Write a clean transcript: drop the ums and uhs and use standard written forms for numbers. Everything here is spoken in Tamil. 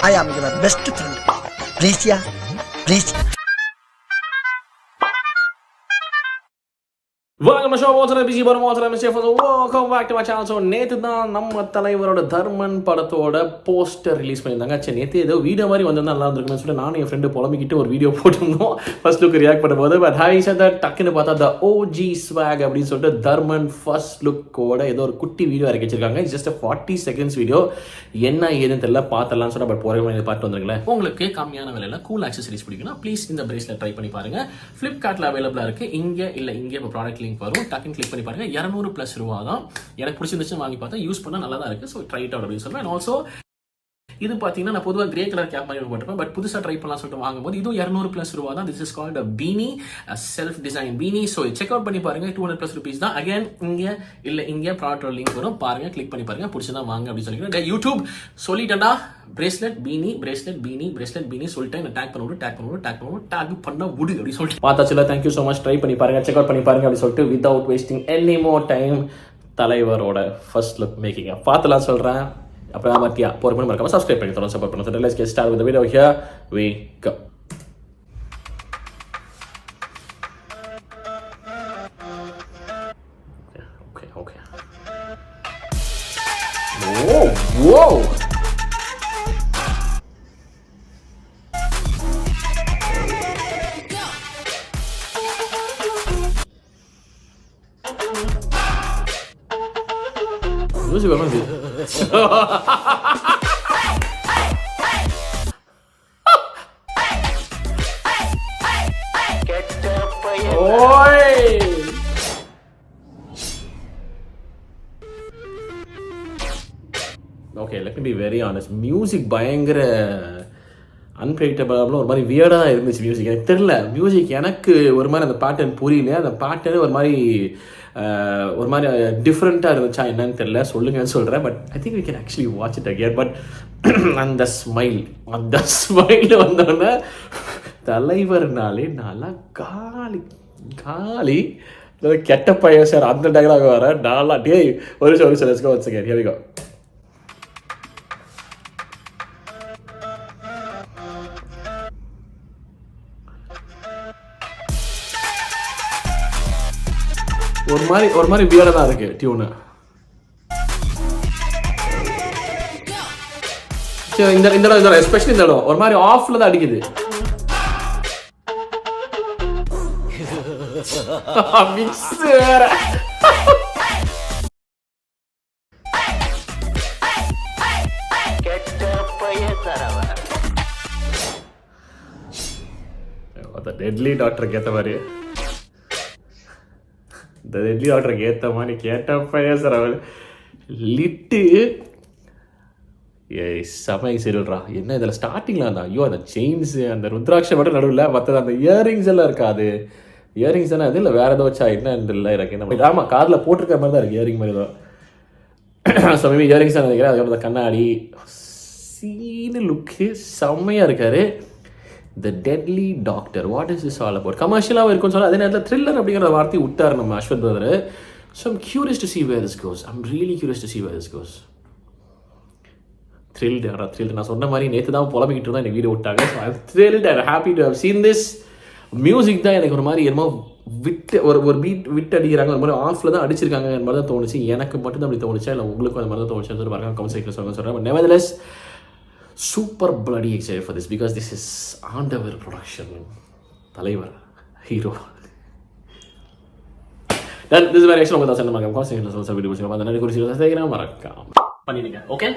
I am your best friend. Please, yeah. Please. Welcome to the show. Busy but welcome back to my channel. So நேத்து தான் நம்ம தலைவரோட தர்மன் படத்தோட போஸ்டர் ரிலீஸ் பண்ணியிருந்தாங்க. சரி நேற்று ஏதோ வீடியோ மாதிரி வந்திருந்தா நல்லா இருந்திருக்குன்னு சொல்லிட்டு நானும் என் ஃப்ரெண்டு புலம்பிக்கிட்டு ஒரு வீடியோ போட்டிருந்தோம் ஃபர்ஸ்ட் லுக் ரியாக்ட் பண்ணும்போது. பட் ஹாய் சார் டக்குன்னு பார்த்தா த ஓஜி ஸ்வாக் அப்படின்னு சொல்லிட்டு தர்மன் ஃபர்ஸ்ட் லுக்கோட ஏதோ ஒரு குட்டி வீடியோ இறக்கி வச்சிருக்காங்க. It's just 40 seconds video. என்ன ஏதுன்னு தெரியல, பார்த்துடலாம்னு சொன்னால் பட் போகிற பார்த்து வந்துருங்களேன். உங்களுக்கு கம்மியான விலையில் கூல் ஆக்சசரிஸ் பிடிக்குன்னா ப்ளீஸ் இந்த பிரேஸ்லெட் ட்ரை பண்ணி பாருங்க. ஃப்ளிப்கார்ட்டில் அவைலபிளாக இருக்குது. இங்கே இப்போ ப்ராடக்ட் லிங்க் வரும், டக்குன்னு கிளிக் பண்ணி பாருங்க. 200+ ரூபா தான். எனக்கு பிடிச்சிருந்துச்சு வாங்கி பார்த்தா யூஸ் பண்ணால் நல்லா தான் இருக்குது. ஸோ ட்ரை இட் அவுட் அப்படின்னு சொல்லுவேன். அண்ட் ஆல்சோ இது பார்த்தீங்கன்னா நான் பொதுவாக கிரே கலர் கேப் மாதிரி போட்டிருப்பேன். பட் புதுசாக ட்ரை பண்ணலாம் சொல்லிட்டு வாங்கும்போது இதுவும் 200+ ரூபா தான். This is called பீனி, self design பீனி. So check out பண்ணி பாருங்க. 200+ rupees தான். அகைன் இங்கே ப்ராடக்ட் லிங்க் வரும், பாருங்க, கிளிக் பண்ணி பாருங்க. பிடிச்சதான் வாங்க அப்படின்னு சொல்லிக்கிறேன். யூடியூப் சொல்லிட்டேன்டா, பிரேஸ்லெட் பீனி சொல்லிட்டேன். டேக் பண்ண விடு அப்படின்னு சொல்லிட்டு பார்த்தாச்சுல. Thank you so much. ட்ரை பண்ணி பாருங்க, செக் அவுட் பண்ணி பாருங்க அப்படின்னு சொல்லிட்டு without wasting any more time தலைவரோட ஃபர்ஸ்ட் லுக் மேக்கிங்க பார்த்துலாம் சொல்கிறேன். அப்புறம் மத்தியா போகிற மணி மறக்காம சப்ஸ்கிரைப் பண்ணி தரோம், சப்போர்ட் பண்ணுறோம். Let's get start with the video. Here we go. Okay. Oh music வந்து ஓய் okay, let me be very honest. Music பயங்கர அன்பிரடிக்டபிளாக ஒரு மாதிரி வியர்டாக தான் இருந்துச்சு. மியூசிக் எனக்கு தெரியல. மியூசிக் எனக்கு ஒரு மாதிரி அந்த பேட்டர்ன் புரியல. அந்த பேட்டர்னு ஒரு மாதிரி டிஃப்ரெண்ட்டாக இருந்துச்சா என்னன்னு தெரியல. சொல்லுங்கன்னு சொல்கிறேன். But I think we can actually watch it again. But அந்த ஸ்மைல் வந்தோடனே தலைவர்னாலே நல்லா காலி கெட்ட பையன் சார் அந்த டைலாக் வர நாளா டே ஒரு நிமிஷம் let's go once again. Here we go. ஒரு மாதிரி வியர்டா தான் இருக்கு டியூன். இந்த இடம் எஸ்பெஷலி இந்த இடம் ஒரு மாதிரி ஆஃப்ல தான் அடிக்குது. மிக்ஸ் வேற. டெட்லி டாக்டருக்கு ஏற்ற மாதிரி இந்த டெட்லி டாக்டருக்கு ஏற்ற மாதிரி கேட்ட பையன் சார் அவர் லிட்டு செமைக்கு சரிடுறா. என்ன இதில் ஸ்டார்டிங்கில் இருந்தா ஐயோ அந்த செயின்ஸு அந்த ருத்ராட்சம் மட்டும் நடுவில் மற்றது அந்த இயரிங்ஸ் எல்லாம் இருக்காது. இயரிங்ஸ் என்ன அது இல்லை வேறு ஏதோ வச்சா என்ன இல்லை எனக்கு என்ன. ஆமாம், காதில் போட்டிருக்க மாதிரி தான் இருக்குது இயரிங் மாதிரி தான். ஸோ மேபி இயரிங்ஸ் தான் நினைக்கிறேன். அதுக்கப்புறம் கண்ணாடி சீனு லுக்கு செம்மையாக இருக்காரு. The deadly doctor, what is this all about? கமர்ஷியலாகவும் இருக்குன்னு சொன்னால் அதே நேரத்தில் த்ரில்லர் அப்படிங்கிற வார்த்தையை விட்டார் நம்ம Ashwath brother. So I'm curious to see where this goes. I'm really curious to see where this goes. Thrilled நான் சொன்ன மாதிரி நேற்று தான் புலம்பிக்கிட்டு இருந்தால் எனக்கு வீடியோ விட்டாங்க. So I'm thrilled and happy to have seen this. Music தான் எனக்கு ஒரு மாதிரி என்னமோ ஒரு பீட் விட்டு அடிக்கிறாங்க, ஒரு மாதிரி ஆஃப்ல தான் அடிச்சிருக்காங்க அந்த மாதிரி தான் தோணுச்சு. எனக்கு மட்டும் தான் அப்படி தோணுச்சா இல்லை உங்களுக்கும் அந்த மாதிரி தான் தோணுச்சு சொல்லி பாருங்க, கமெண்ட் செக்ஷனில் சொல்கிறேன். But nevertheless super bloody excited for this because this is ஆண்டவர் ப்ரொடக்ஷன், தலைவர் hero. This is very actually உங்கள் தான் சொன்ன மாதிரி கமெண்ட் செக்ஷனில் சொல்ல வீடியோ பிடிச்சிருக்கோம். அந்த நிறைய குறிச்சு மறக்காம பண்ணிடுங்க. ஓகே.